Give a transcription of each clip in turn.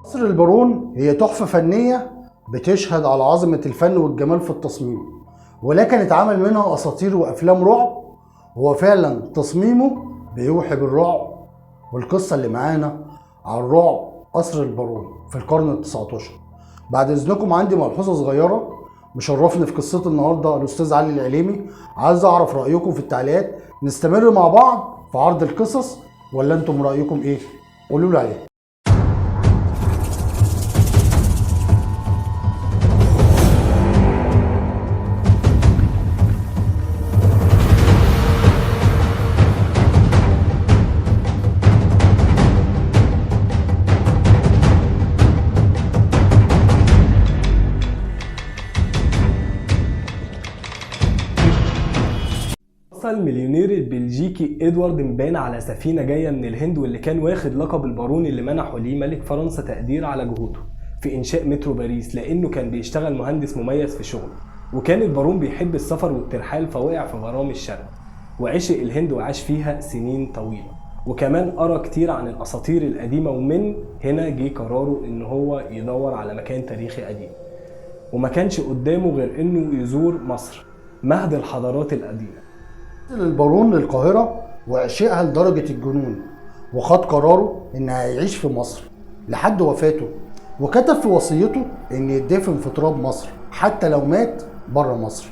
قصر البارون هي تحفة فنية بتشهد على عظمة الفن والجمال في التصميم، ولكن اتعمل منها أساطير وأفلام رعب. هو فعلا تصميمه بيوحي بالرعب، والقصة اللي معانا عن رعب قصر البارون في القرن ال19. بعد إذنكم عندي ملحوظة صغيرة. مشرفني في قصة النهاردة الأستاذ علي العليمي. عايز أعرف رأيكم في التعليقات. نستمر مع بعض في عرض القصص ولا أنتم رأيكم إيه؟ قولوا لي عليه. وصل المليونير البلجيكي ادوارد مبان على سفينة جاية من الهند، واللي كان واخد لقب البارون اللي منحه ليه ملك فرنسا تقدير على جهوده في إنشاء مترو باريس، لأنه كان بيشتغل مهندس مميز في شغله. وكان البارون بيحب السفر والترحال، فوقع في غرام الشرق وعشق الهند وعاش فيها سنين طويلة. وكمان قرا كتير عن الأساطير القديمة، ومن هنا جه قراره إن هو يدور على مكان تاريخي قديم، وما كانش قدامه غير إنه يزور مصر مهد الحضارات القديمة. وصل البارون للقاهرة وعشقها لدرجة الجنون، وخد قراره إن هيعيش في مصر لحد وفاته، وكتب في وصيته إن يدفن في تراب مصر حتى لو مات بره مصر.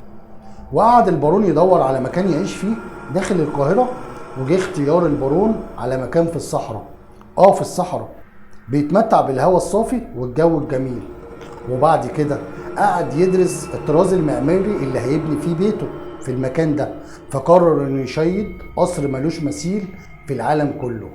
وقعد البارون يدور على مكان يعيش فيه داخل القاهرة، وجه اختيار البارون على مكان في الصحراء. في الصحراء بيتمتع بالهواء الصافي والجو الجميل. وبعد كده قعد يدرس الطراز المعماري اللي هيبني فيه بيته في المكان ده، فقرر انه يشيد قصر ملوش مثيل في العالم كله.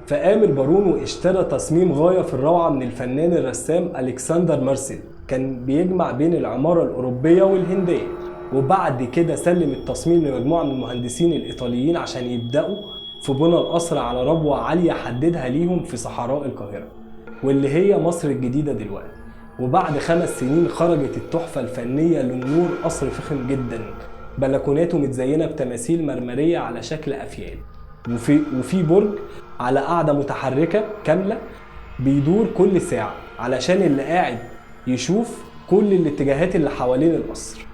فقام البارون واشترى تصميم غاية في الروعة من الفنان الرسام ألكسندر مارسيل، كان بيجمع بين العمارة الأوروبية والهندية. وبعد كده سلم التصميم لمجموعة من المهندسين الإيطاليين عشان يبدأوا في بناء القصر على ربوة عالية حددها ليهم في صحراء القاهرة، واللي هي مصر الجديدة دلوقتي. وبعد 5 سنين خرجت التحفة الفنية للنور. قصر فخم جدا، بلكوناته متزينة بتماثيل مرمرية على شكل أفيال، وفي برج على قاعدة متحركة كاملة بيدور كل ساعة علشان اللي قاعد يشوف كل الاتجاهات اللي حوالين القصر.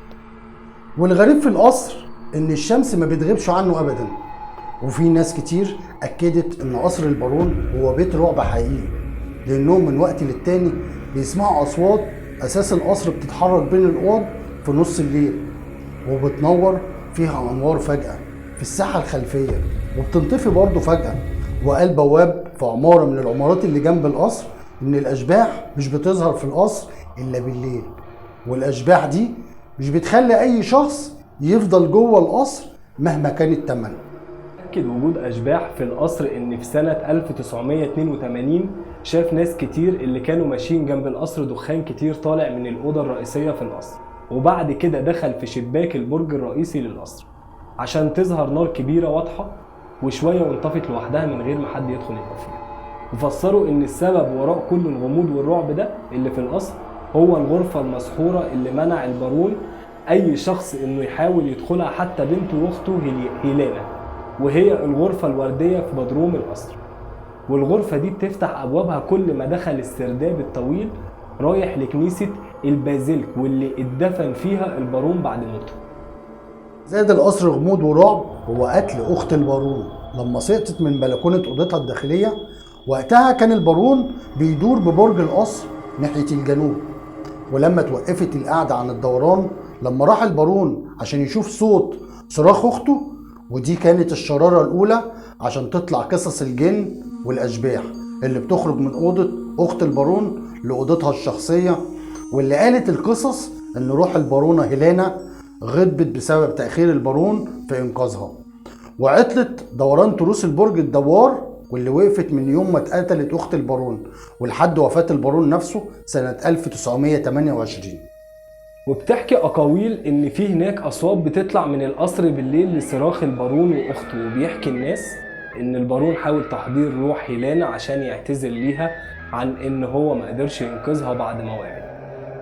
والغريب في القصر ان الشمس ما بتغيبش عنه ابدا. وفي ناس كتير اكدت ان قصر البارون هو بيت رعب حقيقي، لانهم من وقت للتاني بيسمعوا اصوات اساس القصر بتتحرك بين الاوض في نص الليل، وبتنور فيها انوار فجأة في الساحة الخلفية، وبتنطفي برضه فجأة. وقال بواب في عمارة من العمارات اللي جنب القصر ان الاشباح مش بتظهر في القصر الا بالليل، والاشباح دي مش بتخلي اي شخص يفضل جوه القصر مهما كان الثمن. أكد وجود أشباح في القصر إن في سنة 1982 شاف ناس كتير اللي كانوا ماشيين جنب القصر دخان كتير طالع من الأوضة الرئيسية في القصر، وبعد كده دخل في شباك البرج الرئيسي للقصر عشان تظهر نار كبيرة واضحة وشوية وانطفت لوحدها من غير ما حد يدخل يطفيها. وفسروا إن السبب وراء كل الغموض والرعب ده اللي في القصر هو الغرفة المسحورة اللي منع البارون أي شخص إنه يحاول يدخلها، حتى بنته وأخته هيلانا، وهي الغرفة الوردية في بدروم القصر. والغرفة دي بتفتح أبوابها كل ما دخل السرداب الطويل رايح لكنيسة البازيليك واللي اتدفن فيها البارون بعد موته. زاد القصر غموض ورعب هو قتل أخت البارون لما سقطت من بلكونة أوضتها الداخلية. وقتها كان البارون بيدور ببرج القصر ناحية الجنوب، ولما توقفت القعدة عن الدوران لما راح البارون عشان يشوف صوت صراخ أخته، ودي كانت الشرارة الأولى عشان تطلع قصص الجن والأشباح اللي بتخرج من أوضة أخت البارون لأوضتها الشخصية. واللي قالت القصص إن روح البارونة هيلانا غضبت بسبب تأخير البارون في إنقاذها، وعطلت دوران تروس البرج الدوار، واللي وقفت من يوم ما اتقتلت أخت البارون ولحد وفاة البارون نفسه سنة 1928. وبتحكي أقاويل إن في هناك أصوات بتطلع من القصر بالليل لصراخ البارون وأخته، وبيحكي الناس إن البارون حاول تحضير روح هيلانا عشان يعتذر ليها عن إن هو ما قدرش ينقذها بعد ما وقعت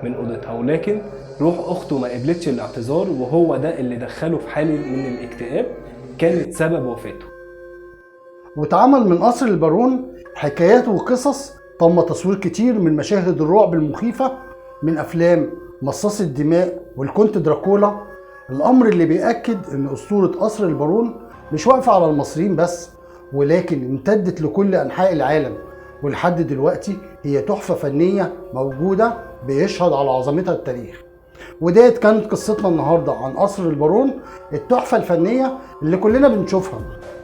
من أوضتها، ولكن روح أخته ما قبلتش الاعتذار، وهو ده اللي دخله في حالة من الاكتئاب كانت سبب وفاته. واتعمل من قصر البارون حكايات وقصص تم تصوير كتير من مشاهد الرعب المخيفة من أفلام مصاص الدماء والكونت دراكولا، الأمر اللي بيأكد إن أسطورة قصر البارون مش واقفة على المصريين بس، ولكن امتدت لكل أنحاء العالم، ولحد دلوقتي هي تحفة فنية موجودة بيشهد على عظمتها التاريخ. وديت كانت قصتنا النهاردة عن قصر البارون، التحفة الفنية اللي كلنا بنشوفها.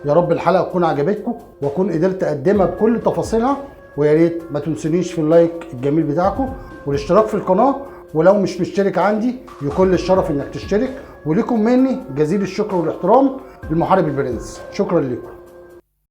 يا رب الحلقة تكون عجبتكم واكون قدرت اقدمها بكل تفاصيلها، ويا ريت ما تنسونيش في اللايك الجميل بتاعكم والاشتراك في القناة، ولو مش مشترك عندي يكون لي الشرف انك تشترك. ولكم مني جزيل الشكر والاحترام، المحارب البرنس. شكرا لكم.